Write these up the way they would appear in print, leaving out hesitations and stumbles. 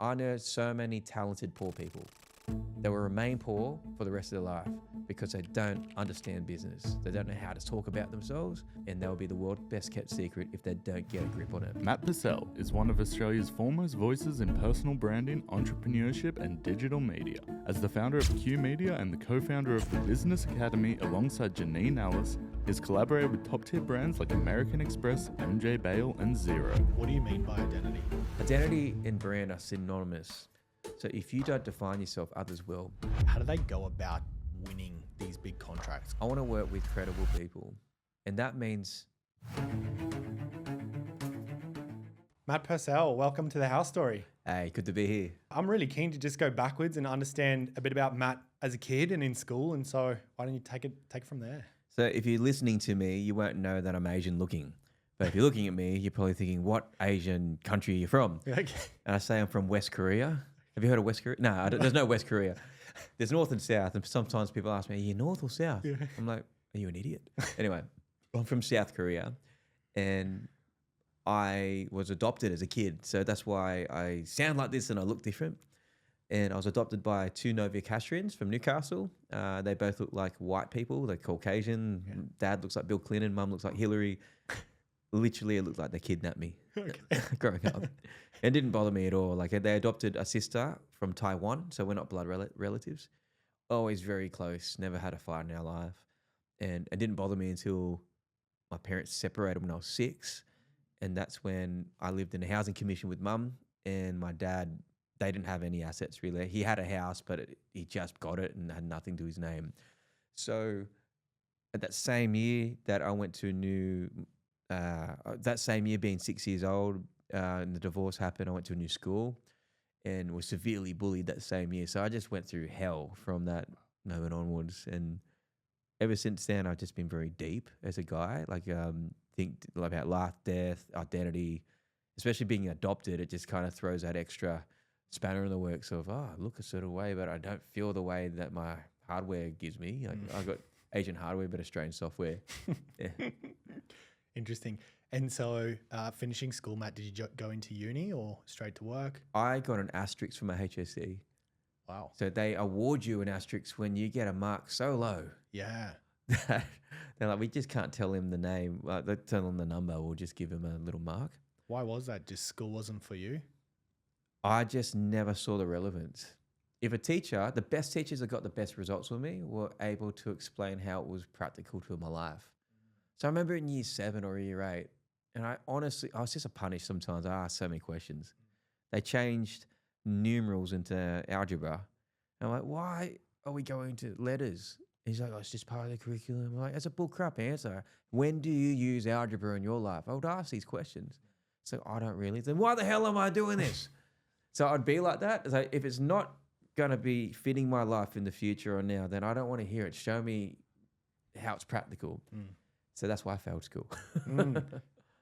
I know so many talented poor people that will remain poor for the rest of their life because they don't understand business. They don't know how to talk about themselves, and they'll be the world's best kept secret if they don't get a grip on it. Matt Purcell is one of Australia's foremost voices in personal branding, entrepreneurship, and digital media. As the founder of KYU Media and the co-founder of the Business Academy alongside Janine Ellis, he's collaborated with top-tier brands like American Express, MJ Bale, and Xero. What do you mean by identity? Identity and brand are synonymous. So if you don't define yourself, others will. How do they go about winning these big contracts? I want to work with credible people, and that means Matt Purcell, welcome to the House Story. hey, good to be here. I'm really keen to just go backwards and understand a bit about Matt as a kid and in school, and so why don't you take it from there? So if you're listening to me, you won't know that I'm Asian looking. But if you're looking at me, you're probably thinking, what Asian country are you from? Okay. And I say I'm from West Korea. Have you heard of West Korea? No, there's no West Korea. There's North and South. And sometimes people ask me, are you North or South? Yeah. I'm like, are you an idiot? Anyway, I'm from South Korea. And I was adopted as a kid. So that's why I sound like this and I look different. And I was adopted by two Novocastrians from Newcastle. They both look like white people. They're Caucasian. Yeah. Dad looks like Bill Clinton. Mum looks like Hillary. Literally, it looked like they kidnapped me growing up. It didn't bother me at all. Like they adopted a sister from Taiwan, so we're not blood relatives. Always very close. Never had a fight in our life, and it didn't bother me until my parents separated when I was 6, and that's when I lived in a housing commission with Mum and my dad. They didn't have any assets really. He had a house, but he just got it and had nothing to his name. So at that same year that I went to that same year being 6 years old, and the divorce happened, I went to a new school and was severely bullied that same year. So I just went through hell from that moment onwards. And ever since then, I've just been very deep as a guy, think about life, death, identity, especially being adopted. It just kind of throws that extra spanner in the works of, I look a certain way, but I don't feel the way that my hardware gives me. I got Asian hardware, but Australian software. Yeah. Interesting. And so finishing school, Matt, did you go into uni or straight to work? I got an asterisk for my HSC. Wow. So they award you an asterisk when you get a mark so low. Yeah. They're like, we just can't tell him the name. They tell him the number. We'll just give him a little mark. Why was that? Just school wasn't for you? I just never saw the relevance. If a teacher, the best teachers that got the best results with me were able to explain how it was practical to my life. So I remember in year 7 or year 8, and I was just a punish sometimes. I asked so many questions. They changed numerals into algebra. And I'm like, why are we going to letters? He's like, it's just part of the curriculum. I'm like, that's a bullcrap answer. When do you use algebra in your life? I would ask these questions. So I don't really. Then why the hell am I doing this? So I'd be like that. So if it's not going to be fitting my life in the future or now, then I don't want to hear it. Show me how it's practical. So that's why I failed school.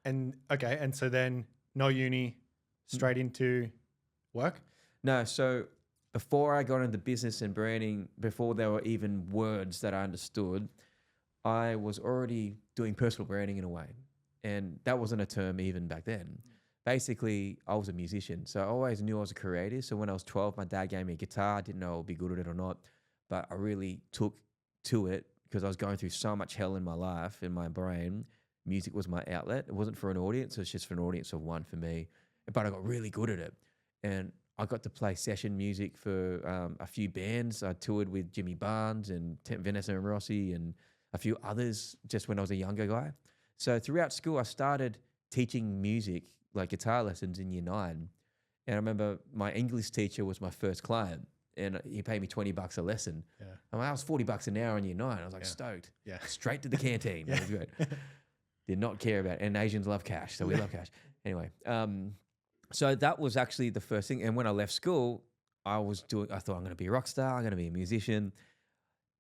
And okay, and so then no uni, straight into work? No, so before I got into business and branding, before there were even words that I understood, I was already doing personal branding in a way. And that wasn't a term even back then. Basically, I was a musician. So I always knew I was a creative. So when I was 12, my dad gave me a guitar. I didn't know I would be good at it or not. But I really took to it because I was going through so much hell in my life, in my brain. Music was my outlet. It wasn't for an audience. It was just for an audience of one for me. But I got really good at it. And I got to play session music for a few bands. I toured with Jimmy Barnes and Vanessa and Rossi and a few others just when I was a younger guy. So throughout school, I started teaching music, like guitar lessons in year 9. And I remember my English teacher was my first client and he paid me $20 a lesson. Yeah. I mean, I was $40 an hour in year 9. I was like stoked. Yeah. Straight to the canteen. That was great. Did not care about it. And Asians love cash, so we love cash. Anyway, so that was actually the first thing. And when I left school, I thought I'm going to be a rock star. I'm going to be a musician.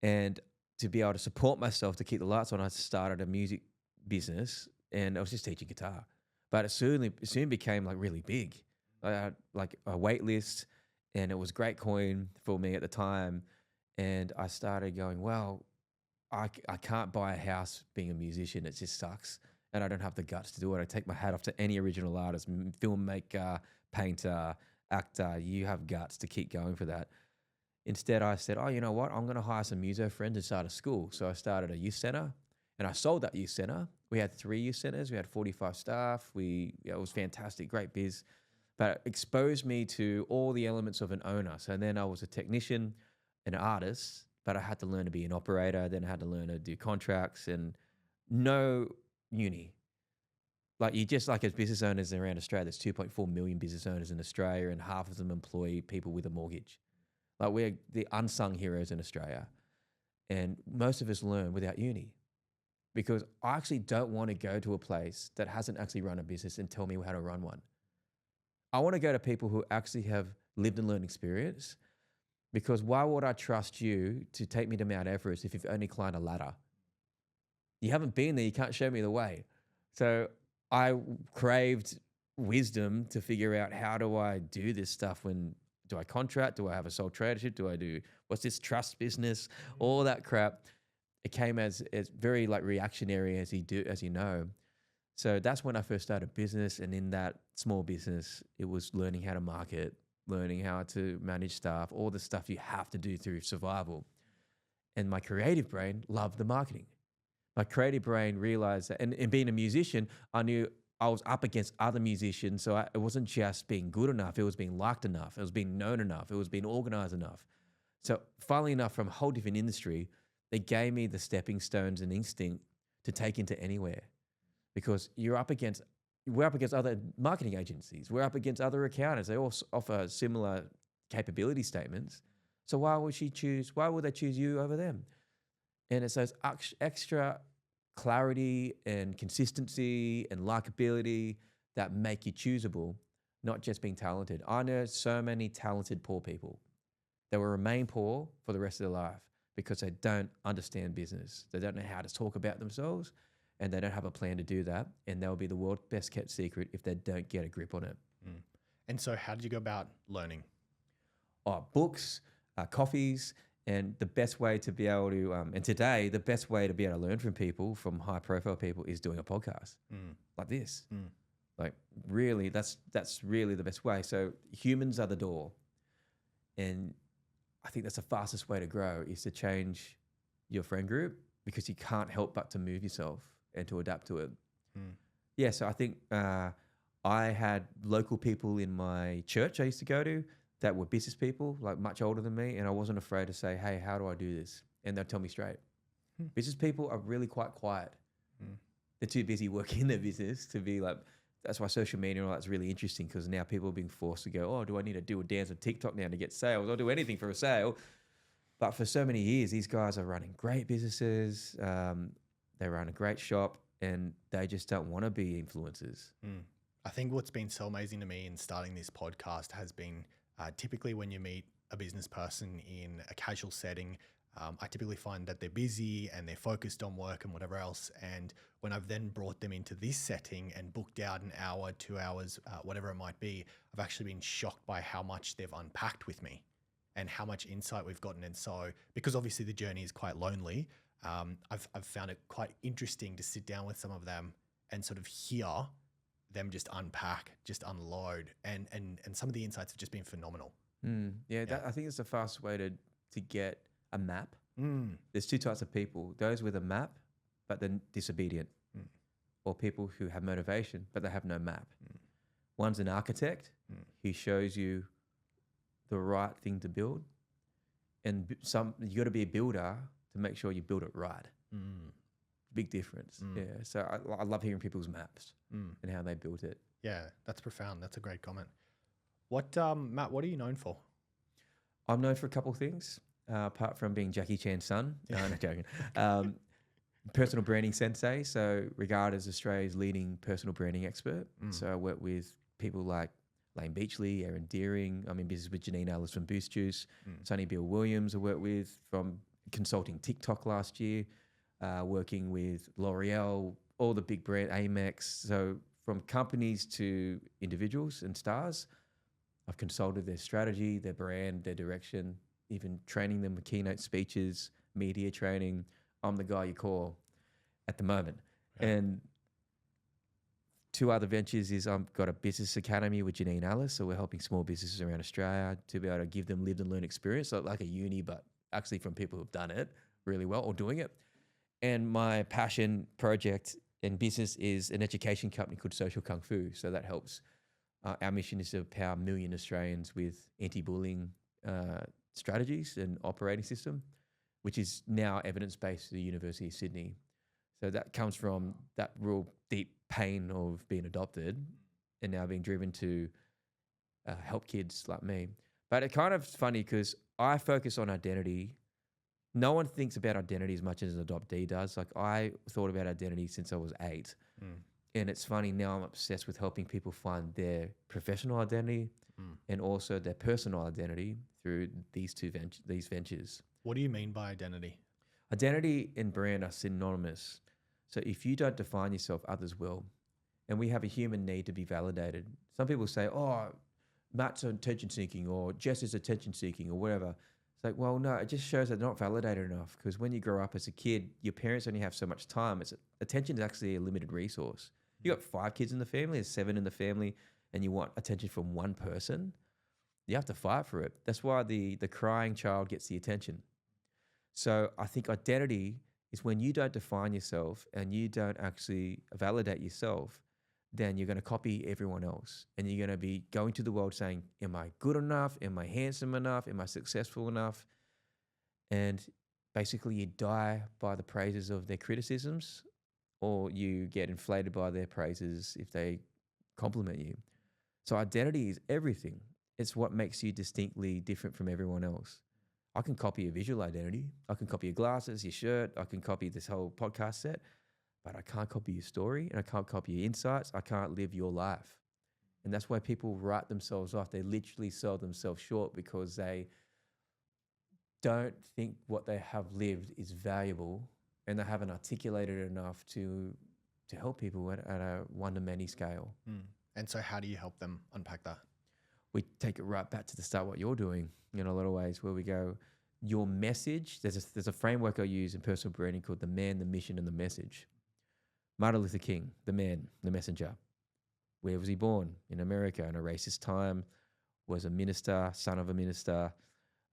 And to be able to support myself, to keep the lights on, I started a music business and I was just teaching guitar. But it soon became like really big. I had like a wait list and it was great coin for me at the time. And I started going, well, I can't buy a house being a musician. It just sucks. And I don't have the guts to do it. I take my hat off to any original artist, filmmaker, painter, actor, you have guts to keep going for that. Instead, I said, oh, you know what? I'm going to hire some muso friends and start a school. So I started a youth center and I sold that youth center. We had 3 youth centers. We had 45 staff. It was fantastic, great biz, but it exposed me to all the elements of an owner. So then I was a technician, an artist, but I had to learn to be an operator. Then I had to learn to do contracts and no uni. Like you just like as business owners around Australia, there's 2.4 million business owners in Australia and half of them employ people with a mortgage. Like we're the unsung heroes in Australia. And most of us learn without uni because I actually don't want to go to a place that hasn't actually run a business and tell me how to run one. I want to go to people who actually have lived and learned experience because why would I trust you to take me to Mount Everest if you've only climbed a ladder? You haven't been there, you can't show me the way. So I craved wisdom to figure out how do I do this stuff do I contract? Do I have a sole tradership? What's this trust business? All that crap. It came as very like reactionary as you know. So that's when I first started business. And in that small business, it was learning how to market, learning how to manage staff, all the stuff you have to do through survival. And my creative brain loved the marketing. My creative brain realized that, and being a musician, I knew I was up against other musicians. So it wasn't just being good enough. It was being liked enough. It was being known enough. It was being organized enough. So funnily enough, from a whole different industry, they gave me the stepping stones and instinct to take into anywhere because we're up against other marketing agencies. We're up against other accountants. They all offer similar capability statements. So why would they choose you over them? And it's those extra clarity and consistency and likability that make you choosable, not just being talented. I know so many talented poor people that will remain poor for the rest of their life because they don't understand business. They don't know how to talk about themselves and they don't have a plan to do that. And they'll be the world's best kept secret if they don't get a grip on it. Mm. And so how did you go about learning? Books, coffees, and the best way to be able to, and today, the best way to be able to learn from people, from high profile people, is doing a podcast like this. Like really, that's really the best way. So humans are the door. And I think that's the fastest way to grow is to change your friend group because you can't help but to move yourself and to adapt to it. Yeah, so I think I had local people in my church I used to go to that were business people, like much older than me, and I wasn't afraid to say, hey, how do I do this? And they'll tell me straight. Business people are really quite quiet. They're too busy working in their business to be like, that's why social media and all that's really interesting because now people are being forced to go, oh, do I need to do a dance on TikTok now to get sales? I'll do anything for a sale. But for so many years, these guys are running great businesses. They run a great shop and they just don't want to be influencers. I think what's been so amazing to me in starting this podcast has been typically when you meet a business person in a casual setting, I typically find that they're busy and they're focused on work and whatever else. And when I've then brought them into this setting and booked out an hour, 2 hours, whatever it might be, I've actually been shocked by how much they've unpacked with me and how much insight we've gotten. And so, because obviously the journey is quite lonely, I've found it quite interesting to sit down with some of them and sort of hear them just unpack, just unload. And some of the insights have just been phenomenal. I think it's the fastest way to get a map. There's 2 types of people, those with a map, but then disobedient, or people who have motivation, but they have no map. One's an architect who shows you the right thing to build. And you got to be a builder to make sure you build it right. Big difference. Yeah. So I love hearing people's maps and how they built it. Yeah, that's profound. That's a great comment. Matt, what are you known for? I'm known for a couple of things. Apart from being Jackie Chan's son, no, I'm not joking. Personal branding sensei, so regarded as Australia's leading personal branding expert. So I work with people like Lane Beachley, Aaron Deering. I'm in business with Janine Ellis from Boost Juice. Sonny Bill Williams I worked with from consulting TikTok last year, working with L'Oreal, all the big brand, Amex. So from companies to individuals and stars, I've consulted their strategy, their brand, their direction, even training them with keynote speeches, media training. I'm the guy you call at the moment. And two other ventures is I've got a business academy with Janine Alice. So we're helping small businesses around Australia to be able to give them lived and learned experience. So like a uni, but actually from people who've done it really well or doing it. And my passion project and business is an education company called Social Kung Fu. So that helps. Our mission is to empower 1 million Australians with anti-bullying strategies and operating system, which is now evidence-based at the University of Sydney. So that comes from that real deep pain of being adopted and now being driven to help kids like me. But it's kind of funny because I focus on identity. No one thinks about identity as much as an adoptee does. Like I thought about identity since I was 8. And it's funny, now I'm obsessed with helping people find their professional identity and also their personal identity through these these ventures. What do you mean by identity? Identity and brand are synonymous. So if you don't define yourself, others will. And we have a human need to be validated. Some people say, oh, Matt's attention seeking or Jess is attention seeking or whatever. It's like, well, no, it just shows that they're not validated enough because when you grow up as a kid, your parents only have so much time. Attention is actually a limited resource. You got 5 kids in the family, there's 7 in the family, and you want attention from one person, you have to fight for it. That's why the crying child gets the attention. So I think identity is when you don't define yourself and you don't actually validate yourself, then you're going to copy everyone else. And you're going to be going to the world saying, am I good enough? Am I handsome enough? Am I successful enough? And basically you die by the praises of their criticisms, or you get inflated by their praises if they compliment you. So identity is everything. It's what makes you distinctly different from everyone else. I can copy your visual identity. I can copy your glasses, your shirt. I can copy this whole podcast set, but I can't copy your story and I can't copy your insights. I can't live your life. And that's why people write themselves off. They literally sell themselves short because they don't think what they have lived is valuable and they haven't articulated it enough to help people at a one-to-many scale. And so how do you help them unpack that? We take it right back to the start, what you're doing in a lot of ways, where we go, your message, there's a framework I use in personal branding called the man, the mission, and the message. Martin Luther King, the man, the messenger. Where was he born? In America, in a racist time, was a minister, son of a minister,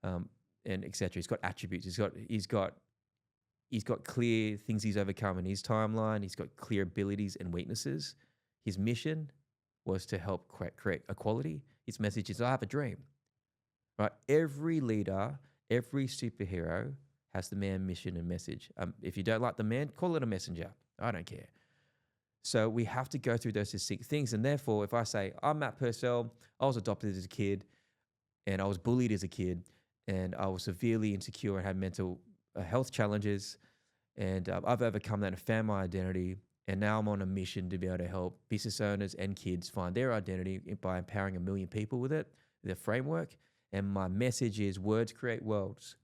and etc. He's got attributes. He's got clear things he's overcome in his timeline. He's got clear abilities and weaknesses. His mission was to help create equality. His message is, I have a dream. Right? Every leader, every superhero has the man, mission, and message. If you don't like the man, call it a messenger. I don't care. So we have to go through those distinct things. And therefore, if I say, I'm Matt Purcell, I was adopted as a kid, and I was bullied as a kid, and I was severely insecure and had mental health challenges, and I've overcome that and found my identity. And now I'm on a mission to be able to help business owners and kids find their identity by empowering 1 million people with it, the framework. And my message is words create worlds.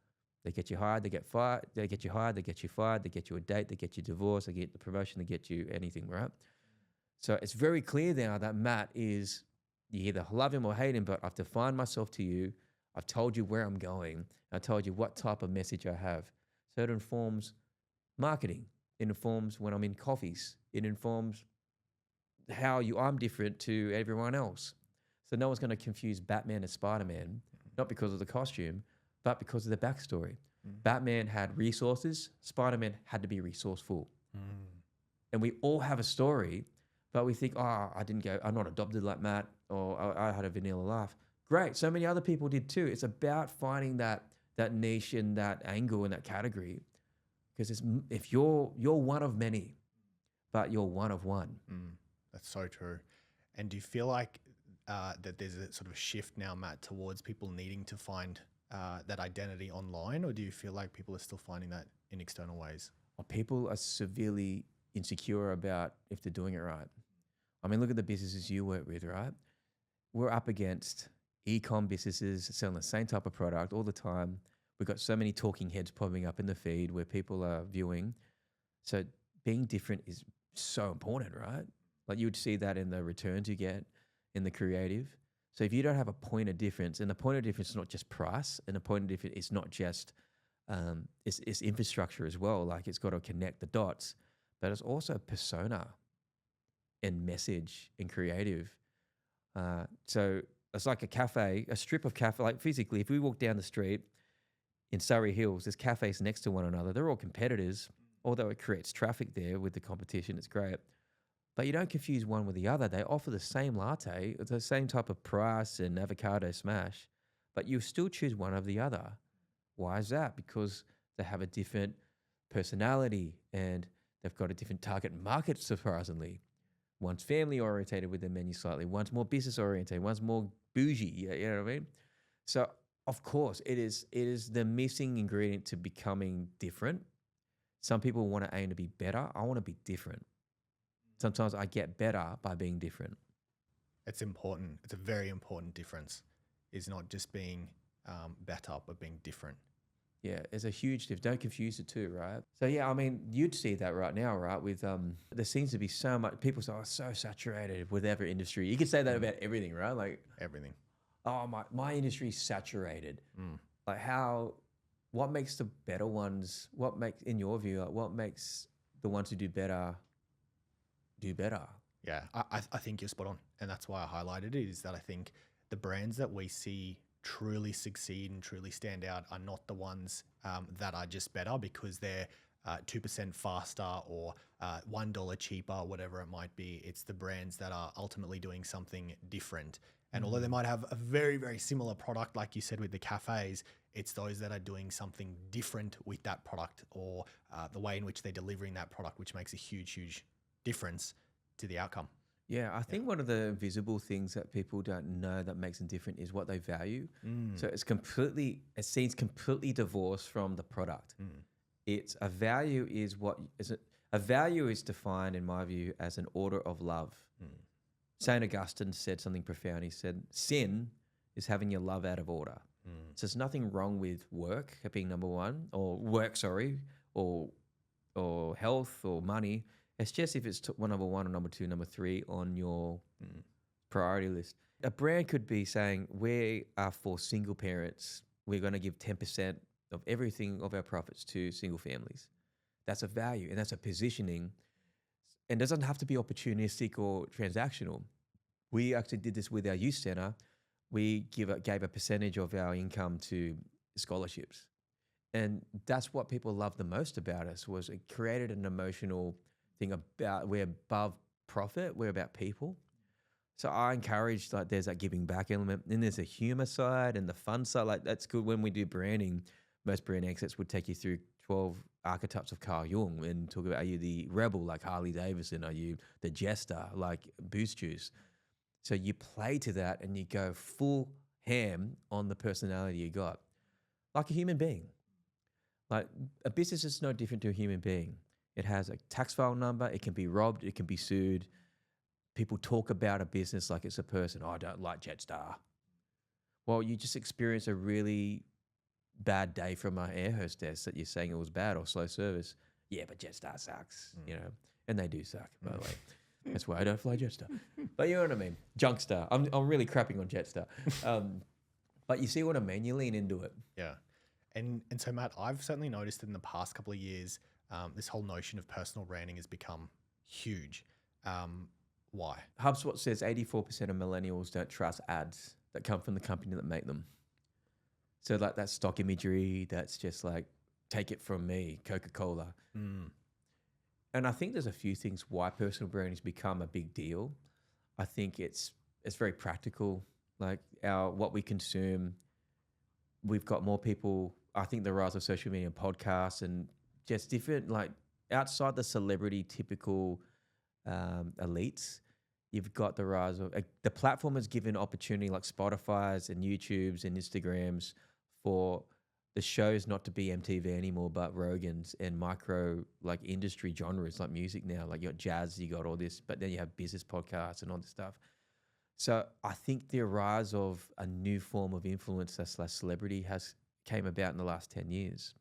They get you hired, they get fired, they get you hired, they get you fired, they get you a date, they get you divorced, they get the promotion, they get you anything, right? So it's very clear now that Matt is, you either love him or hate him, but I've defined myself to you. I've told you where I'm going. I told you what type of message I have. So it informs marketing. It informs when I'm in coffees. It informs how I'm different to everyone else. So no one's going to confuse Batman and Spider-Man, not because of the costume, but because of the backstory. Batman had resources. Spider-Man had to be resourceful. And we all have a story, but we think, I'm not adopted like Matt, or I had a vanilla life. Great. So many other people did too. It's about finding that niche and that angle and that category. Because if you're one of many, but you're one of one. That's so true. And do you feel like that there's a sort of shift now, Matt, towards people needing to find that identity online, or do you feel like people are still finding that in external ways? Well, people are severely insecure about if they're doing it right. I mean, look at the businesses you work with, right? We're up against e-com businesses selling the same type of product all the time. We've got so many talking heads popping up in the feed where people are viewing. So being different is so important, right? Like you would see that in the returns you get in the creative. So if you don't have a point of difference, and the point of difference is not just price, and the point of difference is not just, it's infrastructure as well. Like it's got to connect the dots, but it's also persona. and message and creative. So it's like a cafe, a strip of cafe. Like physically, if we walk down the street in Surrey Hills, there's cafes next to one another. They're all competitors, although it creates traffic there with the competition. It's great. But you don't confuse one with the other. They offer the same latte, the same type of price and avocado smash, but you still choose one over the other. Why is that? Because they have a different personality and they've got a different target market, surprisingly. One's family orientated with their menu slightly, one's more business orientated, one's more bougie, you know what I mean? So of course it is the missing ingredient to becoming different. Some people want to aim to be better. I want to be different. Sometimes I get better by being different. It's important. It's a very important difference. Is not just being better, but being different. Yeah, it's a huge difference. Don't confuse the two, right? So yeah, I mean, you'd see that right now, right? With there seems to be so much, people say, oh, so saturated with every industry. You could say that about everything, right? Like Everything. oh, my industry's saturated. Like what makes the better ones, in your view, like what makes the ones who do better? Yeah, I think you're spot on. And that's why I highlighted it, is that I think the brands that we see truly succeed and truly stand out are not the ones that are just better because they're 2% faster or $1 cheaper, whatever it might be. It's the brands that are ultimately doing something different. And although they might have a very, very similar product, like you said with the cafes, it's those that are doing something different with that product or the way in which they're delivering that product, which makes a huge, huge difference to the outcome. Yeah, I think one of the visible things that people don't know that makes them different is what they value. So it seems completely divorced from the product. It's a value a value is defined, in my view, as an order of love. St. Augustine said something profound. He said, sin is having your love out of order. So there's nothing wrong with work being number one, or health or money. It's just if it's number one or number two, number three on your priority list. A brand could be saying, we are for single parents. We're going to give 10% of everything of our profits to single families. That's a value and that's a positioning. And it doesn't have to be opportunistic or transactional. We actually did this with our youth center. We gave a percentage of our income to scholarships. And that's what people love the most about us, was it created an emotional thing about we're above profit, we're about people. So I encourage, like, there's that giving back element, and there's a humor side and the fun side. Like, that's good when we do branding. Most brand exits would take you through 12 archetypes of Carl Jung and talk about, are you the rebel like Harley Davidson? Are you the jester like Boost Juice? So you play to that and you go full ham on the personality you got, like a human being. Like a business is no different to a human being. It has a tax file number. It can be robbed. It can be sued. People talk about a business like it's a person. Oh, I don't like Jetstar. Well, you just experienced a really bad day from our air hostess that you're saying it was bad or slow service. Yeah, but Jetstar sucks, you know, and they do suck, by the way. That's why I don't fly Jetstar. But you know what I mean? Junkstar. I'm really crapping on Jetstar. But you see what I mean? You lean into it. Yeah. And so, Matt, I've certainly noticed in the past couple of years, this whole notion of personal branding has become huge. Why? HubSpot says 84% of millennials don't trust ads that come from the company that make them. So like that stock imagery, that's just like, take it from me, Coca-Cola. And I think there's a few things why personal branding has become a big deal. I think it's very practical. Like what we consume, we've got more people. I think the rise of social media and podcasts and just different, like outside the celebrity typical elites, you've got the rise of the platform has given opportunity, like Spotify's and YouTube's and Instagram's, for the shows not to be MTV anymore, but Rogan's and micro like industry genres like music now. Like you got jazz, you got all this, but then you have business podcasts and all this stuff. So I think the rise of a new form of influencer / celebrity came about in the last 10 years.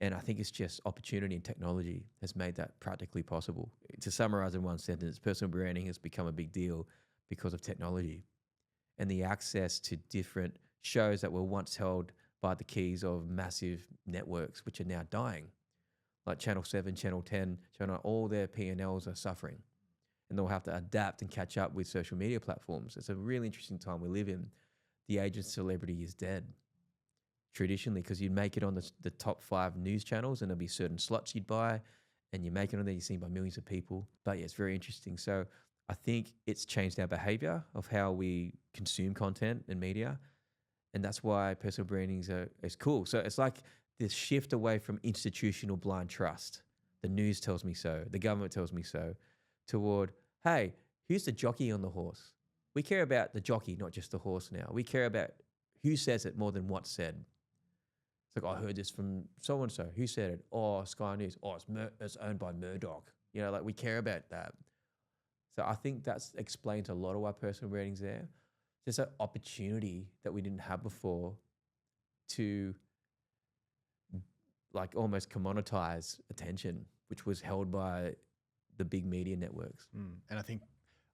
And I think it's just opportunity and technology has made that practically possible. To summarize in one sentence, personal branding has become a big deal because of technology and the access to different shows that were once held by the keys of massive networks, which are now dying. Like Channel 7, Channel 10, all their P&Ls are suffering. and they'll have to adapt and catch up with social media platforms. It's a really interesting time we live in. The age of celebrity is dead traditionally, because you'd make it on the top 5 news channels and there'll be certain slots you'd buy and you make it on there, you're seen by millions of people. But yeah, it's very interesting. So I think it's changed our behavior of how we consume content and media. And that's why personal branding is cool. So it's like this shift away from institutional blind trust. The news tells me so, the government tells me so, toward, hey, who's the jockey on the horse? We care about the jockey, not just the horse now. We care about who says it more than what's said. It's like, I heard this from so-and-so. Who said it? Oh, Sky News. Oh, it's owned by Murdoch. You know, like we care about that. So I think that explains a lot of our personal brandings there. Just an opportunity that we didn't have before to like almost commoditize attention, which was held by the big media networks. And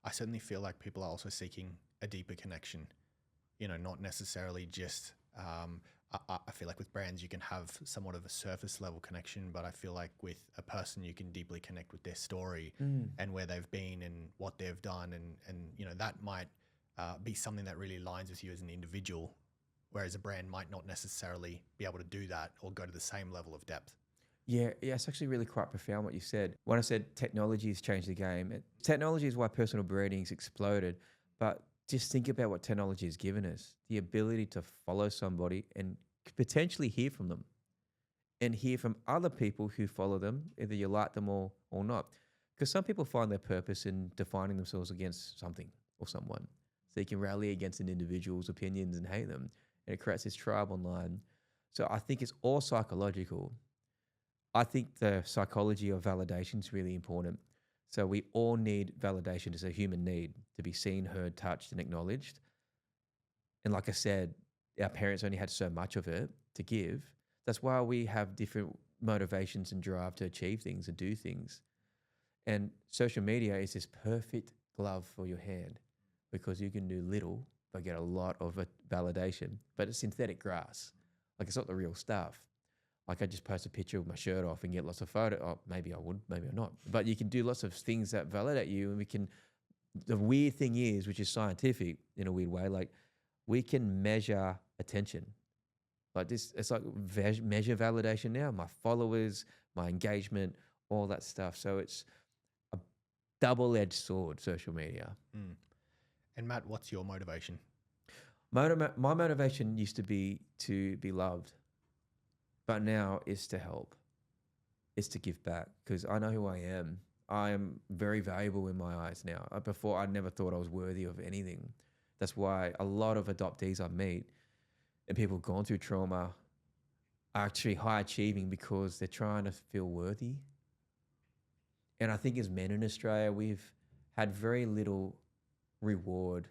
I certainly feel like people are also seeking a deeper connection, you know, not necessarily just, I feel like with brands, you can have somewhat of a surface level connection, but I feel like with a person, you can deeply connect with their story and where they've been and what they've done. And you know, that might be something that really aligns with you as an individual, whereas a brand might not necessarily be able to do that or go to the same level of depth. Yeah, it's actually really quite profound what you said. When I said technology has changed the game, technology is why personal branding's exploded, but just think about what technology has given us. The ability to follow somebody and potentially hear from them and hear from other people who follow them, either you like them or not. Because some people find their purpose in defining themselves against something or someone. So you can rally against an individual's opinions and hate them. And it creates this tribe online. So I think it's all psychological. I think the psychology of validation is really important. So we all need validation. It's a human need to be seen, heard, touched, and acknowledged. And like I said, our parents only had so much of it to give. That's why we have different motivations and drive to achieve things and do things. And social media is this perfect glove for your hand because you can do little but get a lot of validation. But it's synthetic grass. Like it's not the real stuff. Like I just post a picture of my shirt off and get lots of photos. Oh, maybe I would, maybe I'm not. But you can do lots of things that validate you. And the weird thing is, which is scientific in a weird way, like we can measure attention. Like this, it's like measure validation now. My followers, my engagement, all that stuff. So it's a double-edged sword, social media. And Matt, what's your motivation? My motivation used to be loved. But now it's to help. It's to give back because I know who I am. I am very valuable in my eyes now. Before, I never thought I was worthy of anything. That's why a lot of adoptees I meet and people who've gone through trauma are actually high achieving because they're trying to feel worthy. And I think as men in Australia, we've had very little reward.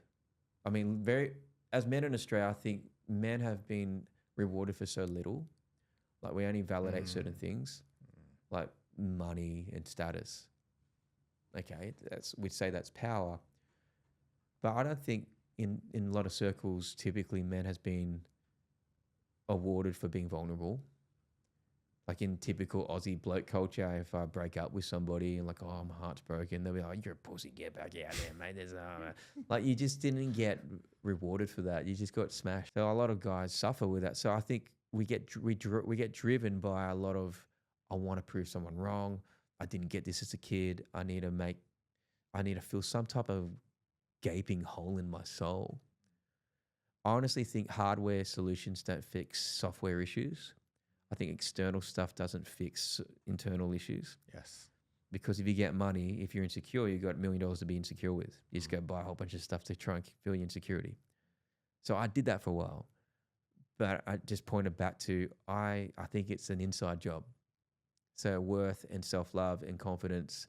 I mean, as men in Australia, I think men have been rewarded for so little. Like we only validate certain things, like money and status. Okay, we'd say that's power. But I don't think in a lot of circles, typically men has been awarded for being vulnerable. Like in typical Aussie bloke culture, if I break up with somebody and like, oh, my heart's broken, they'll be like, you're a pussy, get back out there, mate. There's like you just didn't get rewarded for that. You just got smashed. So a lot of guys suffer with that. So I think we get driven by a lot of, I want to prove someone wrong. I didn't get this as a kid. I need to feel some type of gaping hole in my soul. I honestly think hardware solutions don't fix software issues. I think external stuff doesn't fix internal issues. Yes. Because if you get money, if you're insecure, you've got $1 million to be insecure with. You just go buy a whole bunch of stuff to try and feel your insecurity. So I did that for a while. But I just pointed back to, I think it's an inside job. So worth and self-love and confidence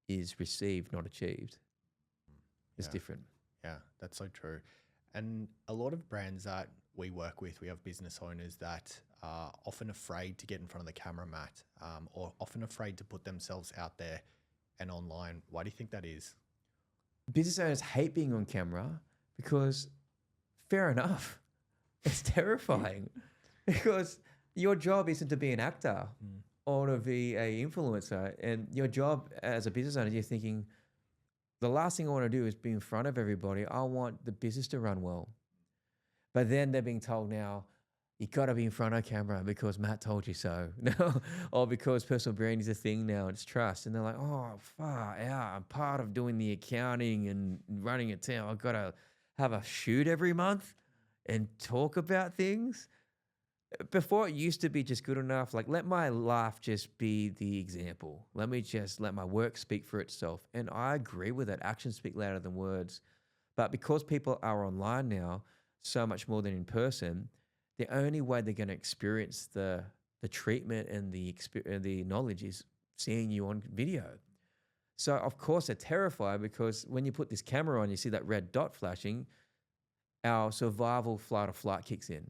is received, not achieved. It's different. Yeah, that's so true. And a lot of brands that we work with, we have business owners that are often afraid to get in front of the camera, Matt, or often afraid to put themselves out there and online. Why do you think that is? Business owners hate being on camera because, fair enough, it's terrifying because your job isn't to be an actor or to be an influencer. And your job as a business owner, you're thinking, The last thing I want to do is be in front of everybody. I want the business to run well. But then they're being told now, you got to be in front of camera because Matt told you so. Or because personal branding is a thing now, it's trust. And they're like, oh, far out. I'm part of doing the accounting and running a team. I've got to have a shoot every month and talk about things. Before, it used to be just good enough. Like, let my life just be the example. Let me just let my work speak for itself. And I agree with it. Actions speak louder than words. But because people are online now, so much more than in person, the only way they're going to experience the treatment and the knowledge is seeing you on video. So of course they're terrified, because when you put this camera on, you see that red dot flashing, our survival flight or flight kicks in,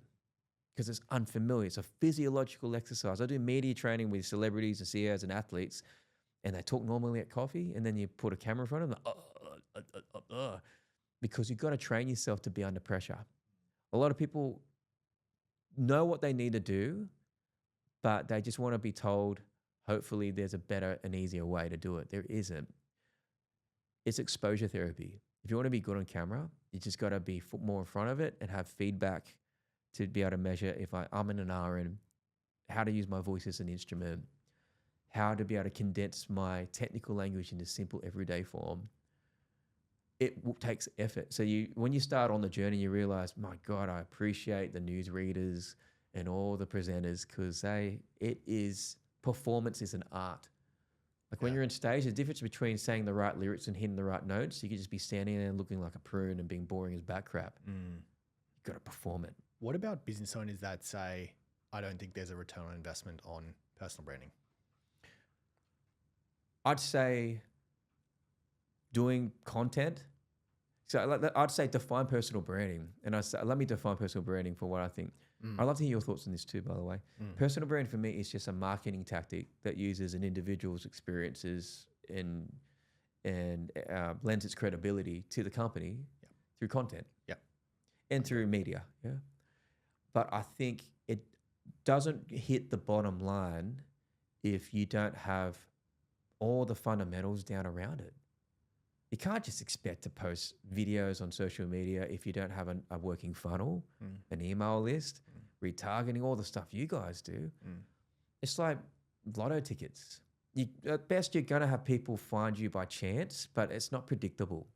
because it's unfamiliar. It's a physiological exercise. I do media training with celebrities and CEOs and athletes, and they talk normally at coffee, and then you put a camera in front of them, because you've got to train yourself to be under pressure. A lot of people know what they need to do, but they just want to be told, hopefully there's a better and easier way to do it. There isn't. It's exposure therapy. If you want to be good on camera, you just got to be more in front of it and have feedback to be able to measure if I'm in an RN, how to use my voice as an instrument, how to be able to condense my technical language into simple everyday form. It takes effort. So when you start on the journey, you realize, my God, I appreciate the news readers and all the presenters, because performance is an art. Like when you're on stage, the difference between saying the right lyrics and hitting the right notes, you could just be standing there and looking like a prune and being boring as bat crap. You've got to perform it. What about business owners that say, I don't think there's a return on investment on personal branding? I'd say doing content. So I'd say define personal branding. And let me define personal branding for what I think. I'd love to hear your thoughts on this too, by the way. Personal branding for me is just a marketing tactic that uses an individual's experiences and lends its credibility to the company through content and through media. But I think it doesn't hit the bottom line if you don't have all the fundamentals down around it. You can't just expect to post videos on social media if you don't have a working funnel, an email list, retargeting, all the stuff you guys do. It's like lotto tickets. At best, you're going to have people find you by chance, but it's not predictable.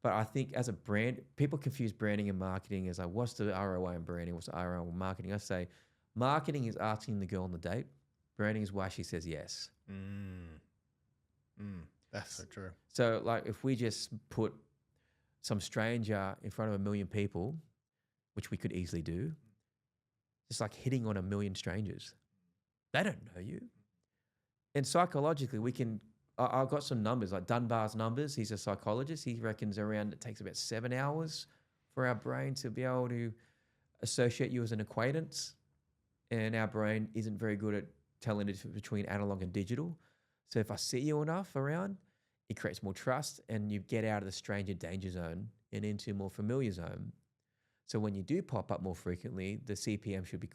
But I think as a brand, people confuse branding and marketing as like, what's the ROI in branding? What's the ROI in marketing? I say marketing is asking the girl on the date. Branding is why she says yes. That's so true. So like if we just put some stranger in front of 1 million people, which we could easily do, it's like hitting on 1 million strangers. They don't know you. And psychologically, I've got some numbers, like Dunbar's numbers. He's a psychologist. He reckons it takes about 7 hours for our brain to be able to associate you as an acquaintance. And our brain isn't very good at telling the difference between analog and digital. So if I see you enough around, it creates more trust, and you get out of the stranger danger zone and into a more familiar zone. So when you do pop up more frequently, the CPM should be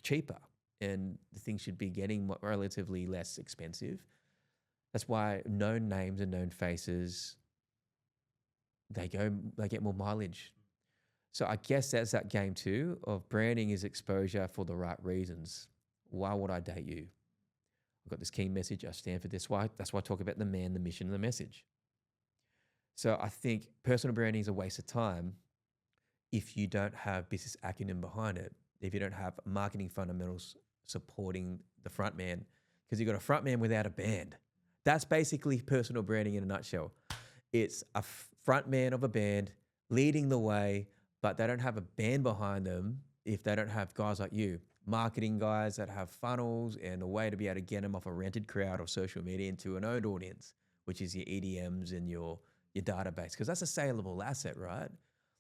cheaper, and the thing should be getting relatively less expensive. That's why known names and known faces, they get more mileage. So I guess that's that game too of branding is exposure for the right reasons. Why would I date you? I've got this key message. I stand for this. That's why I talk about the man, the mission, and the message. So I think personal branding is a waste of time if you don't have business acumen behind it, if you don't have marketing fundamentals supporting the front man, because you've got a front man without a band. That's basically personal branding in a nutshell. It's a front man of a band leading the way, but they don't have a band behind them if they don't have guys like you, marketing guys that have funnels and a way to be able to get them off a rented crowd or social media into an owned audience, which is your EDMs and your database, because that's a saleable asset, right?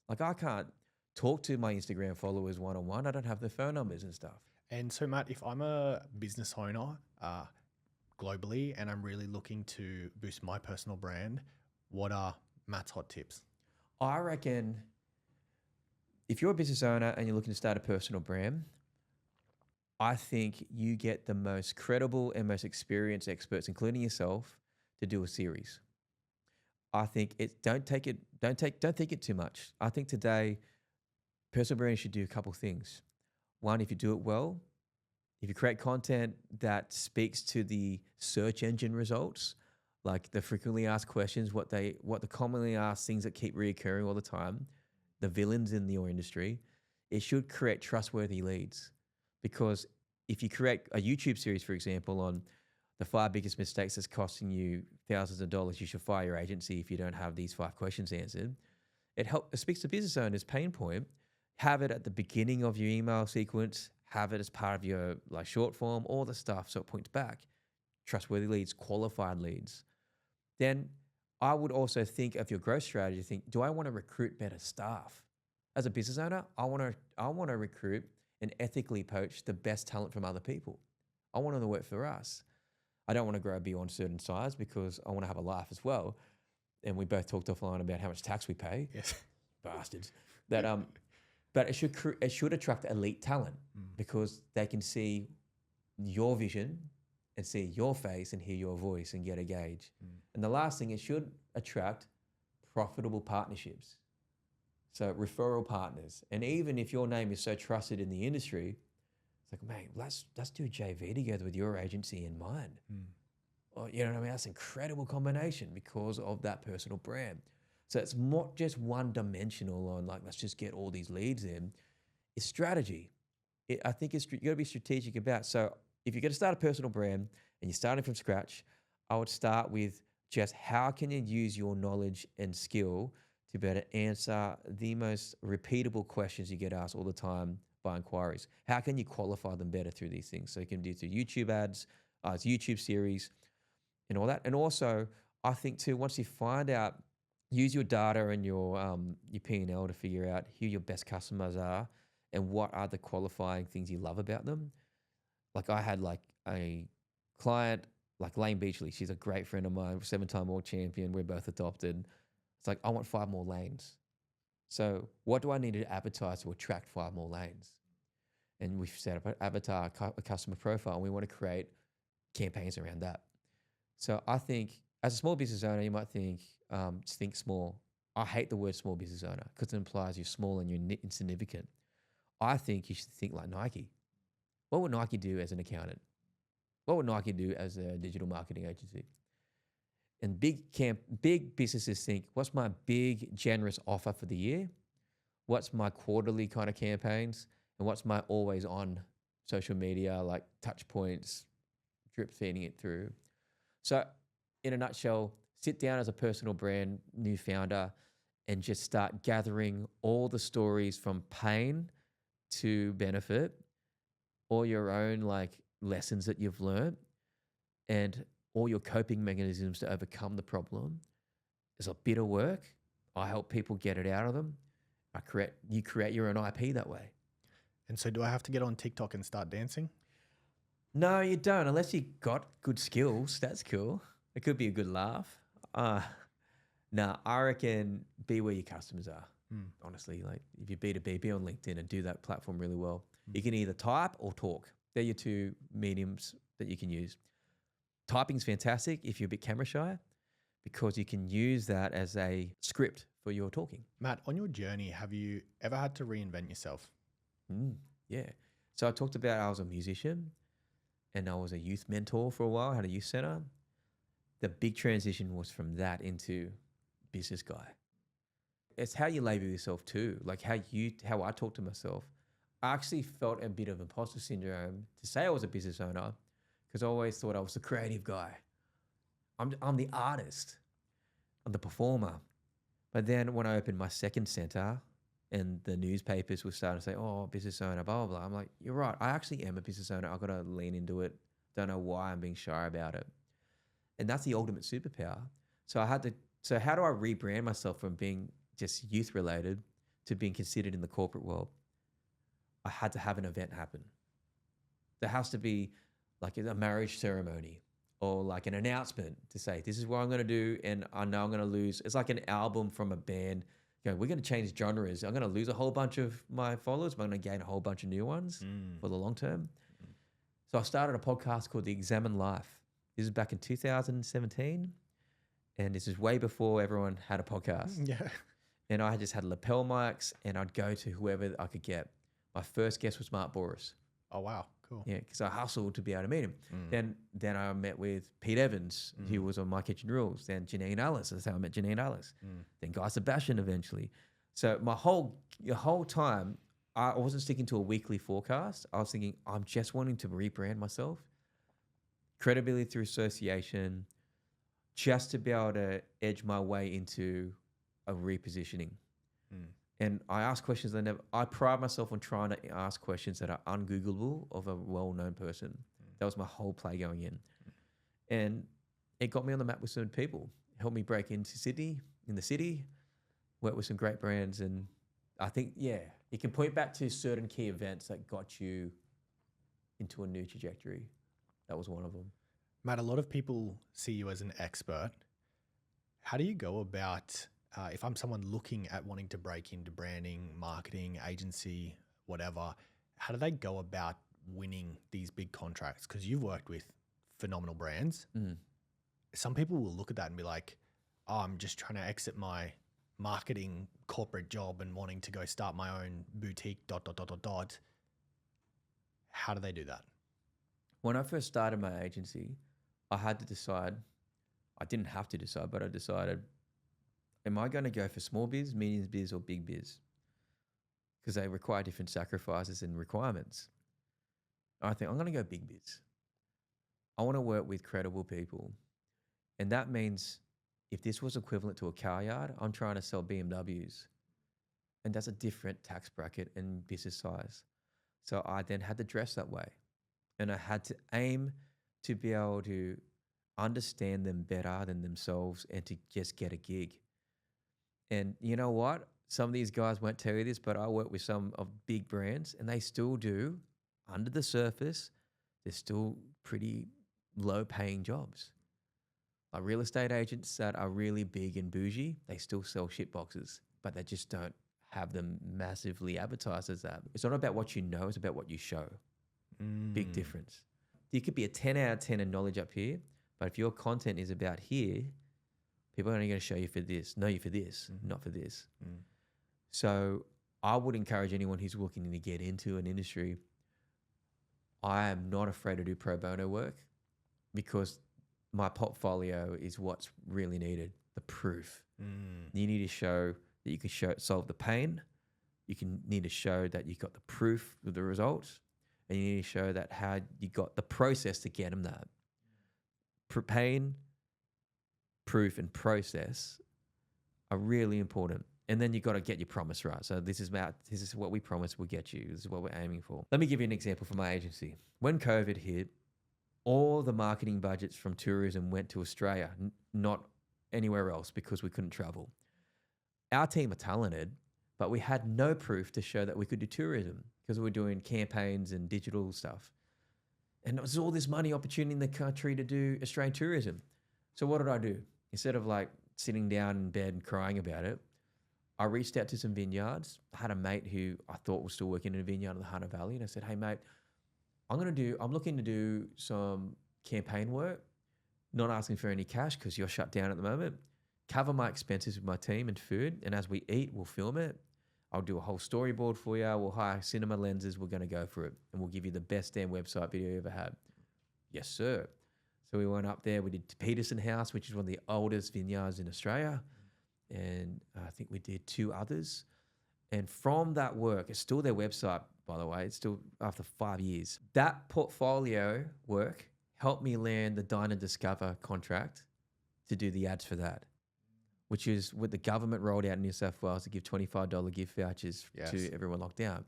Like I can't talk to my Instagram followers one-on-one. I don't have their phone numbers and stuff. And so, Matt, if I'm a business owner globally and I'm really looking to boost my personal brand, what are Matt's hot tips? I reckon if you're a business owner and you're looking to start a personal brand, I think you get the most credible and most experienced experts, including yourself, to do a series. I think don't think it too much. I think today personal branding should do a couple things. One, if you do it well, if you create content that speaks to the search engine results, like the frequently asked questions, what the commonly asked things that keep reoccurring all the time, the villains in your industry, it should create trustworthy leads. Because if you create a YouTube series, for example, on the 5 biggest mistakes that's costing you thousands of dollars, you should fire your agency if you don't have these 5 questions answered. It speaks to business owners' pain point. Have it at the beginning of your email sequence. Have it as part of your like short form, all the stuff, so it points back. Trustworthy leads, qualified leads. Then I would also think of your growth strategy. Think, do I want to recruit better staff? As a business owner, I want to recruit and ethically poach the best talent from other people. I want them to work for us. I don't want to grow beyond a certain size because I want to have a laugh as well. And we both talked offline about how much tax we pay. Yes, bastards. That but it should attract elite talent because they can see your vision and see your face and hear your voice and get a gauge. And the last thing, it should attract profitable partnerships. So referral partners. And even if your name is so trusted in the industry, it's like, mate, let's do a JV together with your agency and mine. Or, you know what I mean? That's an incredible combination because of that personal brand. So it's not just one dimensional on like, let's just get all these leads in. It's strategy. I think you got to be strategic about. So if you're going to start a personal brand and you're starting from scratch, I would start with just how can you use your knowledge and skill to better answer the most repeatable questions you get asked all the time by inquiries. How can you qualify them better through these things? So you can do through YouTube ads, YouTube series, and all that. And also, I think too, once you find out, use your data and your P&L to figure out who your best customers are and what are the qualifying things you love about them. Like I had like a client like Lane Beachley. She's a great friend of mine, 7-time world champion. We're both adopted. It's like, I want 5 more lanes. So what do I need to advertise to attract 5 more lanes? And we've set up an avatar, a customer profile, and we want to create campaigns around that. So I think as a small business owner, you might think, just think small. I hate the word small business owner because it implies you're small and you're insignificant. I think you should think like Nike. What would Nike do as an accountant? What would Nike do as a digital marketing agency? And big businesses think, what's my big, generous offer for the year? What's my quarterly kind of campaigns? And what's my always on social media, like touch points, drip feeding it through? So in a nutshell, sit down as a personal brand, new founder, and just start gathering all the stories from pain to benefit, all your own like lessons that you've learned, and all your coping mechanisms to overcome the problem. It's a bit of work. I help people get it out of them. You create your own IP that way. And so do I have to get on TikTok and start dancing? No, you don't, unless you got good skills. That's cool. It could be a good laugh. Nah, I reckon be where your customers are. Honestly, like if you're B2B, be on LinkedIn and do that platform really well. You can either type or talk. They're your 2 mediums that you can use. Typing's fantastic if you're a bit camera shy because you can use that as a script for your talking. Matt, on your journey, have you ever had to reinvent yourself? Yeah. So I talked about I was a musician and I was a youth mentor for a while, had a youth center. The big transition was from that into business guy. It's how you label yourself too, like how I talk to myself. I actually felt a bit of imposter syndrome to say I was a business owner because I always thought I was the creative guy. I'm the artist. I'm the performer. But then when I opened my second center and the newspapers were starting to say, oh, business owner, blah, blah, blah. I'm like, you're right. I actually am a business owner. I've got to lean into it. Don't know why I'm being shy about it. And that's the ultimate superpower. So how do I rebrand myself from being just youth related to being considered in the corporate world? I had to have an event happen. There has to be like a marriage ceremony or like an announcement to say, this is what I'm going to do. And I know I'm going to lose. It's like an album from a band. We're going to change genres. I'm going to lose a whole bunch of my followers, but I'm going to gain a whole bunch of new ones for the long term. So I started a podcast called The Examine Life. This is back in 2017. And this is way before everyone had a podcast. Yeah. And I just had lapel mics, and I'd go to whoever I could get. My first guest was Matt Purcell. Oh, wow. Cool. Yeah, because I hustled to be able to meet him. Mm. Then I met with Pete Evans, who was on My Kitchen Rules. Then Janine Alice. That's how I met Janine Alice. Then Guy Sebastian eventually. So the whole time, I wasn't sticking to a weekly forecast. I was thinking, I'm just wanting to rebrand myself. Credibility through association, just to be able to edge my way into a repositioning. And I ask questions I pride myself on trying to ask questions that are ungoogleable of a well-known person. That was my whole play going in. And it got me on the map with some people. It helped me break into the city, work with some great brands. And I think, you can point back to certain key events that got you into a new trajectory. That was one of them. Matt, a lot of people see you as an expert. How do you go about, if I'm someone looking at wanting to break into branding, marketing, agency, whatever, how do they go about winning these big contracts? Because you've worked with phenomenal brands. Some people will look at that and be like, oh, I'm just trying to exit my marketing corporate job and wanting to go start my own boutique, ... How do they do that? When I first started my agency, I had to decide. I didn't have to decide, but I decided, am I going to go for small biz, medium biz, or big biz? Because they require different sacrifices and requirements. I think I'm going to go big biz. I want to work with credible people. And that means if this was equivalent to a car yard, I'm trying to sell BMWs. And that's a different tax bracket and business size. So I then had to dress that way. And I had to aim to be able to understand them better than themselves and to just get a gig. And you know what? Some of these guys won't tell you this, but I work with some of big brands and they still do, under the surface, they're still pretty low paying jobs. Like real estate agents that are really big and bougie, they still sell shit boxes, but they just don't have them massively advertised as that. It's not about what you know, it's about what you show. Big difference. You could be a 10 out of 10 in knowledge up here, but if your content is about here, people are only going to show you for this, know you for this, not for this. So I would encourage anyone who's looking to get into an industry, I am not afraid to do pro bono work because my portfolio is what's really needed, the proof. You need to show that you can solve the pain. Need to show that you got the proof of the results. And you need to show that how you got the process to get them that. Pain, proof, and process are really important. And then you got to get your promise right. So this is what we promise we'll get you. This is what we're aiming for. Let me give you an example from my agency. When COVID hit, all the marketing budgets from tourism went to Australia, not anywhere else because we couldn't travel. Our team are talented, but we had no proof to show that we could do tourism because we were doing campaigns and digital stuff. And there was all this money opportunity in the country to do Australian tourism. So what did I do? Instead of like sitting down in bed and crying about it, I reached out to some vineyards. I had a mate who I thought was still working in a vineyard in the Hunter Valley. And I said, hey mate, I'm looking to do some campaign work, not asking for any cash because you're shut down at the moment. Cover my expenses with my team and food. And as we eat, we'll film it. I'll do a whole storyboard for you. We'll hire cinema lenses. We're going to go for it. And we'll give you the best damn website video you ever had. Yes, sir. So we went up there. We did Peterson House, which is one of the oldest vineyards in Australia. And I think we did 2 others. And from that work, it's still their website, by the way. It's still after 5 years. That portfolio work helped me land the Dine and Discover contract to do the ads for that, which is what the government rolled out in New South Wales to give $25 gift vouchers to everyone locked down.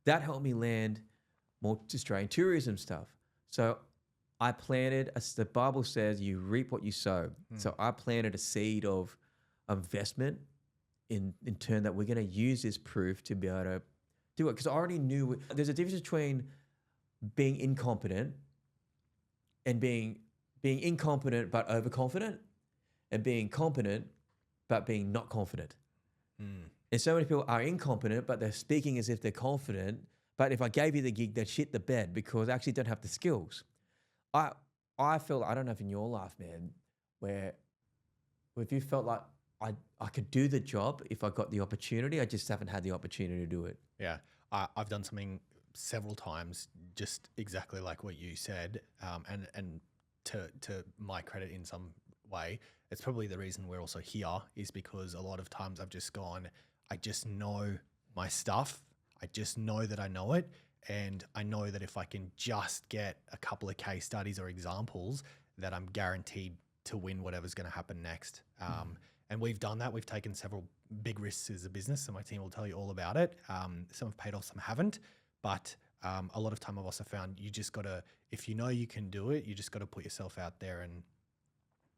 That helped me land more Australian tourism stuff. So I planted, as the Bible says, you reap what you sow. So I planted a seed of investment in turn that we're going to use this proof to be able to do it. Because I already knew there's a difference between being incompetent and being incompetent but overconfident and being competent but being not confident. And so many people are incompetent, but they're speaking as if they're confident. But if I gave you the gig, they'd shit the bed because they actually don't have the skills. I feel, I don't know if in your life, man, where If you felt like I could do the job if I got the opportunity, I just haven't had the opportunity to do it. Yeah, I've done something several times, just exactly like what you said, and to my credit in some way, it's probably the reason we're also here is because a lot of times I've just gone, I just know my stuff, I just know that I know it, and I know that if I can just get a couple of case studies or examples, that I'm guaranteed to win whatever's going to happen next. And we've done that. We've taken several big risks as a business, and my team will tell you all about it. Some have paid off, some haven't. But a lot of time I've also found you just got to, if you know you can do it, you just got to put yourself out there and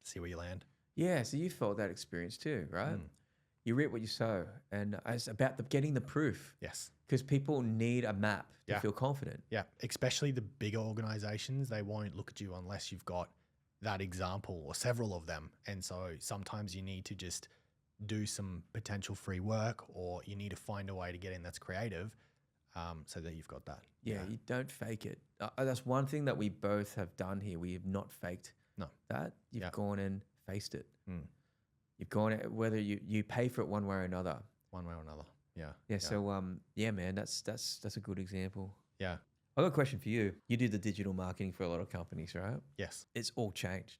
see where you land. Yeah, so you felt that experience too, right? You reap what you sow, and it's about getting the proof. Yes. Because people need a map to feel confident. Yeah, especially the bigger organizations, they won't look at you unless you've got that example or several of them. And so sometimes you need to just do some potential free work, or you need to find a way to get in that's creative, so that you've got that. Yeah, you don't fake it. That's one thing that we both have done here. We have not faked that. You've gone and faced it. You've gone, whether you pay for it one way or another. One way or another. Yeah. Yeah. So yeah, man, that's a good example. Yeah. I've got a question for you. You do the digital marketing for a lot of companies, right? Yes. It's all changed.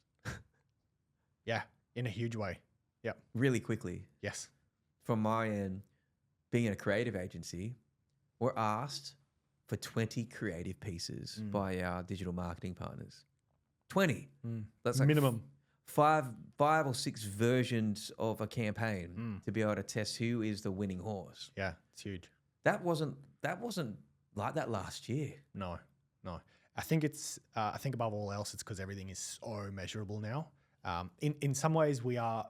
Yeah, in a huge way. Yep. Really quickly. Yes. From my end, being in a creative agency, we're asked for 20 creative pieces by our digital marketing partners. 20. That's like minimum. Five or six versions of a campaign to be able to test who is the winning horse. Yeah, it's huge. That wasn't like that last year. No. I think I think above all else, it's because everything is so measurable now. In some ways, we are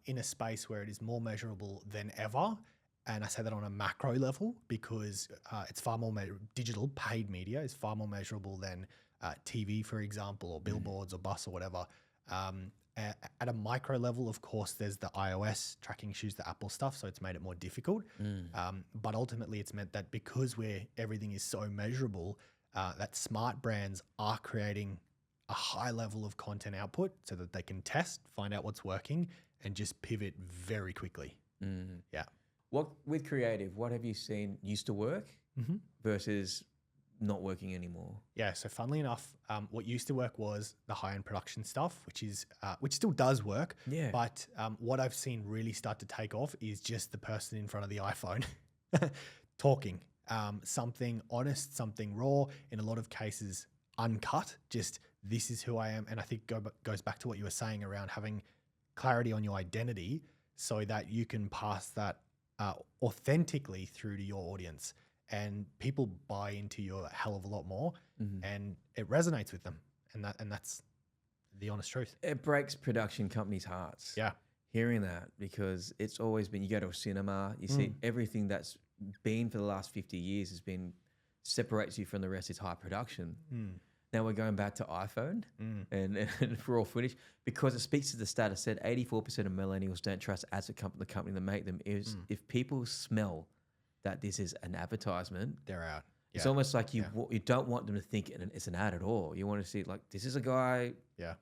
in a space where it is more measurable than ever. And I say that on a macro level because it's far more digital paid media is far more measurable than TV, for example, or billboards or bus or whatever. At a micro level, of course, there's the iOS tracking issues, the Apple stuff, so it's made it more difficult. But ultimately, it's meant that because everything is so measurable, that smart brands are creating a high level of content output so that they can test, find out what's working, and just pivot very quickly. Yeah. With creative, what have you seen used to work versus not working anymore? Yeah, so funnily enough, what used to work was the high-end production stuff, which still does work. Yeah. But what I've seen really start to take off is just the person in front of the iPhone talking. Something honest, something raw, in a lot of cases uncut, just this is who I am. And I think goes back to what you were saying around having clarity on your identity so that you can pass that authentically through to your audience. And people buy into you a hell of a lot more, and it resonates with them, and that's the honest truth. It breaks production companies' hearts. Yeah, hearing that, because it's always been, you go to a cinema, you see everything that's been for the last 50 years has been separates you from the rest is high production. Now we're going back to iPhone and raw footage because it speaks to the stat. I said 84% of millennials don't trust ads at the company that make them. Is if people smell that this is an advertisement, they're out. It's almost like you don't want them to think it's an ad at all. You want to see like, this is a guy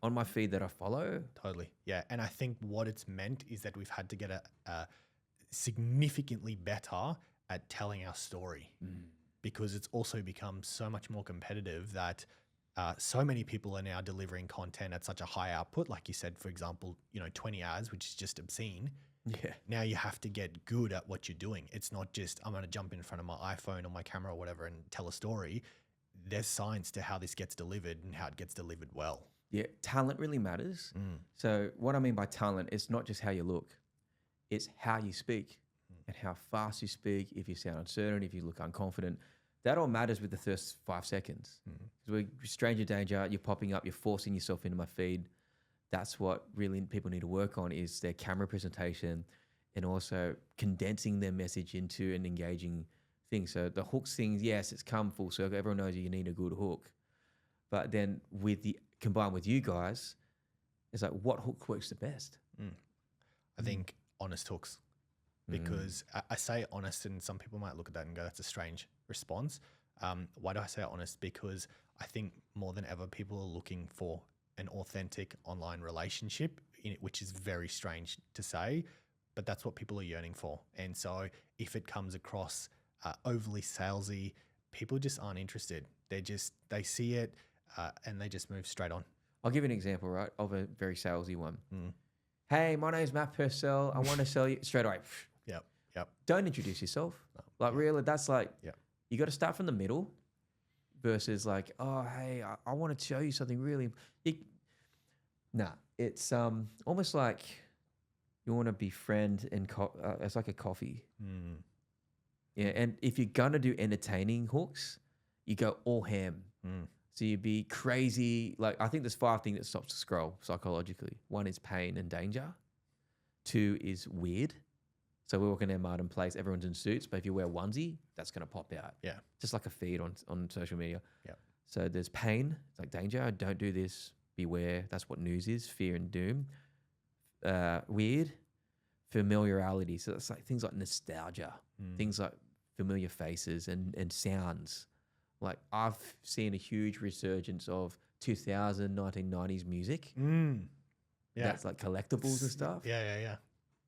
on my feed that I follow. Totally. Yeah. And I think what it's meant is that we've had to get a significantly better at telling our story because it's also become so much more competitive that so many people are now delivering content at such a high output. Like you said, for example, 20 ads, which is just obscene. Yeah. Now you have to get good at what you're doing. It's not just, I'm going to jump in front of my iPhone or my camera or whatever and tell a story. There's science to how this gets delivered and how it gets delivered well. Yeah. Talent really matters. So what I mean by talent, it's not just how you look, it's how you speak and how fast you speak. If you sound uncertain, if you look unconfident, that all matters with the first 5 seconds. Because we're stranger danger, you're popping up, you're forcing yourself into my feed. That's what really people need to work on is their camera presentation and also condensing their message into an engaging thing. So the hooks things, yes, it's come full circle. Everyone knows you need a good hook. But then combined with you guys, it's like what hook works the best? I think honest hooks. Because I say honest and some people might look at that and go, that's a strange response. Why do I say honest? Because I think more than ever, people are looking for an authentic online relationship which is very strange to say, but that's what people are yearning for. And so if it comes across overly salesy, people just aren't interested. They see it and they just move straight on. I'll give you an example, right, of a very salesy one. Hey, my name's Matt Purcell. I want to sell you straight away. Yep. Don't introduce yourself. Like really, that's like, you got to start from the middle versus like, oh, hey, I want to show you something really. It's almost like you want to befriend and it's like a coffee. Yeah, and if you're going to do entertaining hooks, you go all ham. So you'd be crazy. Like, I think there's 5 things that stops the scroll psychologically. 1 is pain and danger. 2 is weird. So we're walking in Martin Place, everyone's in suits, but if you wear a onesie, that's going to pop out. Yeah. Just like a feed on social media. Yeah. So there's pain, it's like danger, don't do this, beware. That's what news is, fear and doom. Weird, familiarity. So it's like things like nostalgia, things like familiar faces and sounds. Like I've seen a huge resurgence of 2000, 1990s music. Yeah. That's like collectibles and stuff. Yeah.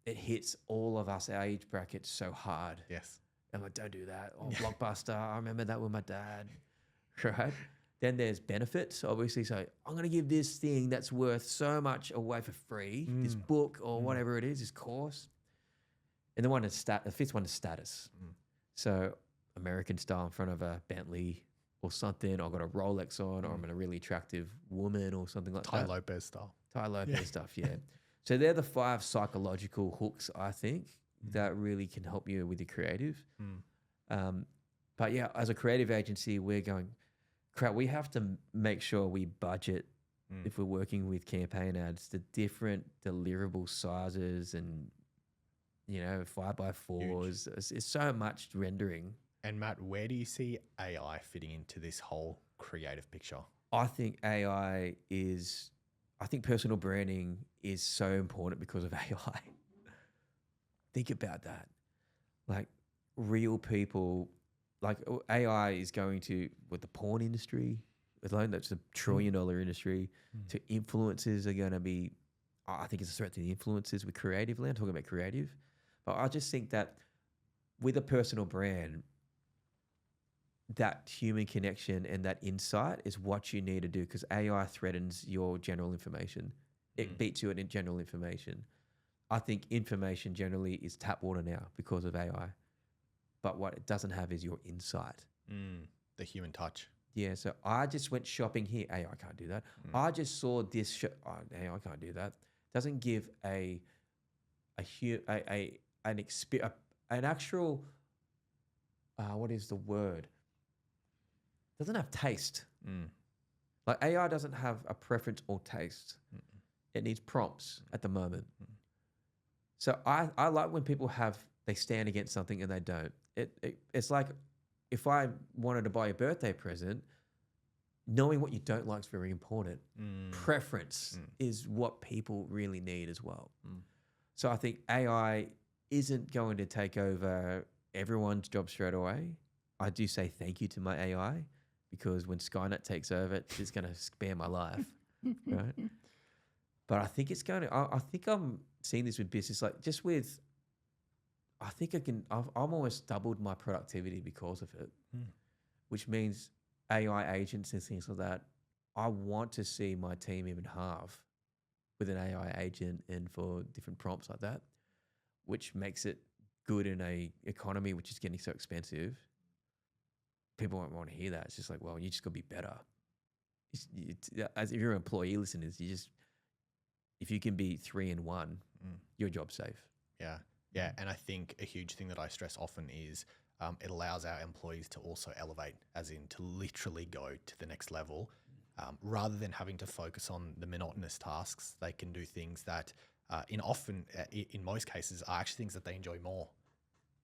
It hits all of us, our age bracket, so hard. Yes. I'm like, don't do that. Oh, Blockbuster. I remember that with my dad. Right? Then there's benefits, obviously. So I'm going to give this thing that's worth so much away for free, this book or whatever it is, this course. And the 5th one is status. So American style in front of a Bentley or something. I've got a Rolex on or I'm in a really attractive woman or something like that. Tai Lopez style. Tai Lopez stuff, yeah. So they're the 5 psychological hooks, I think, that really can help you with your creative. But yeah, as a creative agency, we're going, crap, we have to make sure we budget, if we're working with campaign ads, the different deliverable sizes and, 5x4s. It's so much rendering. And Matt, where do you see AI fitting into this whole creative picture? I think I think personal branding is so important because of AI. Think about that. Like real people, like AI is going to, with the porn industry, alone that's a $1 trillion industry, to influencers are going to be, I think it's a threat to the influencers with creative land, talking about creative. But I just think that with a personal brand, that human connection and that insight is what you need to do because AI threatens your general information. It beats you at general information. I think information generally is tap water now because of AI. But what it doesn't have is your insight. The human touch. Yeah, so I just went shopping here. AI can't do that. I just saw this. AI can't do that. Doesn't give an actual, what is the word? Doesn't have taste. Like AI doesn't have a preference or taste. It needs prompts at the moment. So I like when people they stand against something and they don't. It's like if I wanted to buy a birthday present, knowing what you don't like is very important. Preference is what people really need as well. So I think AI isn't going to take over everyone's job straight away. I do say thank you to my AI because when Skynet takes over, it's going to spare my life, right? But I think it's going to. I think I'm seeing this with business, like just with. I think I've almost doubled my productivity because of it, which means AI agents and things like that. I want to see my team even halve with an AI agent and for different prompts like that, which makes it good in a economy which is getting so expensive. People won't want to hear that. It's just like, well, you just got to be better. As if you're an employee listeners, if you can be 3 in 1, your job's safe. Yeah. And I think a huge thing that I stress often is it allows our employees to also elevate, as in to literally go to the next level. Rather than having to focus on the monotonous tasks, they can do things that in most cases are actually things that they enjoy more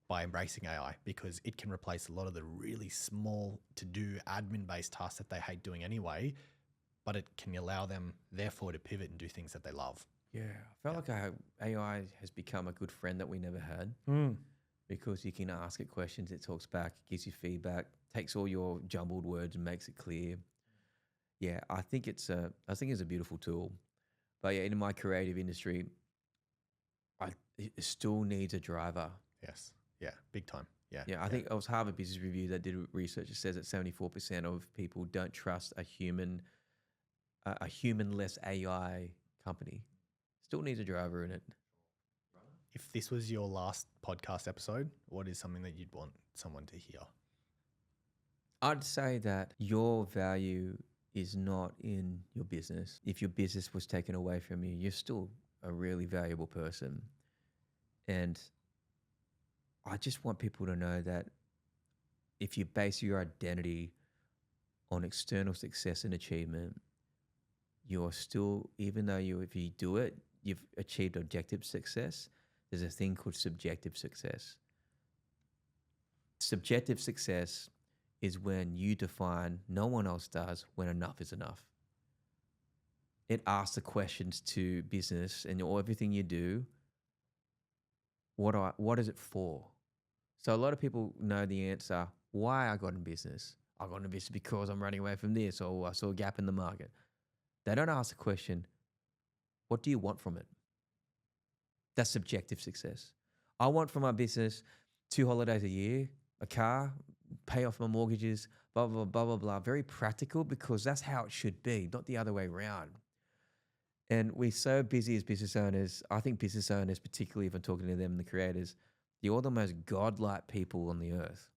by embracing AI, because it can replace a lot of the really small to-do admin-based tasks that they hate doing anyway, but it can allow them therefore to pivot and do things that they love. Yeah, I felt like AI has become a good friend that we never had because you can ask it questions, it talks back, it gives you feedback, takes all your jumbled words and makes it clear. Yeah, I think it's a beautiful tool, But yeah, in my creative industry, it still needs a driver. Yes. Yeah. Big time. Yeah. Yeah, I think it was Harvard Business Review that did research. It says that 74% of people don't trust a humanless AI company. Still needs a driver in it. If this was your last podcast episode, what is something that you'd want someone to hear? I'd say that your value is not in your business. If your business was taken away from you, you're still a really valuable person. And I just want people to know that if you base your identity on external success and achievement, you're still, even though if you do it, you've achieved objective success, there's a thing called subjective success. Subjective success is when you define, no one else does, when enough is enough. It asks the questions to business and everything you do, what is it for? So a lot of people know the answer, why I got in business. I got in business because I'm running away from this, or I saw a gap in the market. They don't ask the question, what do you want from it? That's subjective success. I want from my business 2 holidays a year, a car, pay off my mortgages, blah, blah, blah, blah, blah. Very practical, because that's how it should be, not the other way around. And we're so busy as business owners. I think business owners, particularly if I'm talking to them and the creators, you're the most godlike people on the earth,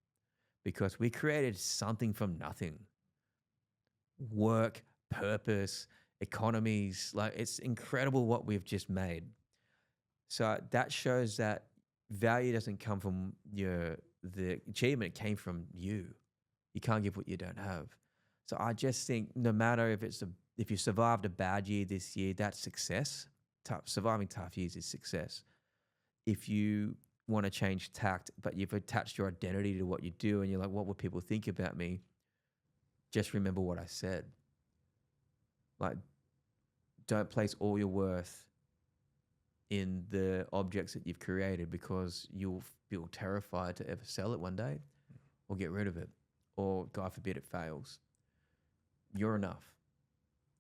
because we created something from nothing. Work, purpose, economies, like it's incredible what we've just made. So that shows that value doesn't come from the achievement, it came from you. You can't give what you don't have. So I just think no matter if you survived a bad year this year, that's success. Surviving tough years is success. If you want to change tact, but you've attached your identity to what you do and you're like, what would people think about me? Just remember what I said. Like, don't place all your worth in the objects that you've created, because you'll feel terrified to ever sell it one day or get rid of it, or God forbid it fails. You're enough.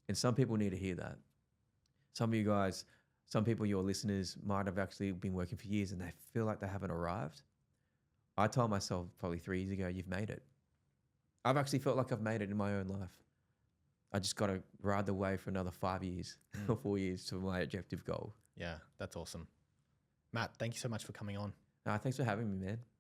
And some people need to hear that. Some of you guys, some people, your listeners, might have actually been working for years and they feel like they haven't arrived. I told myself probably 3 years ago, you've made it. I've actually felt like I've made it in my own life. I just got to ride the wave for another 5 years or 4 years to my objective goal. Yeah, that's awesome. Matt, thank you so much for coming on. Thanks for having me, man.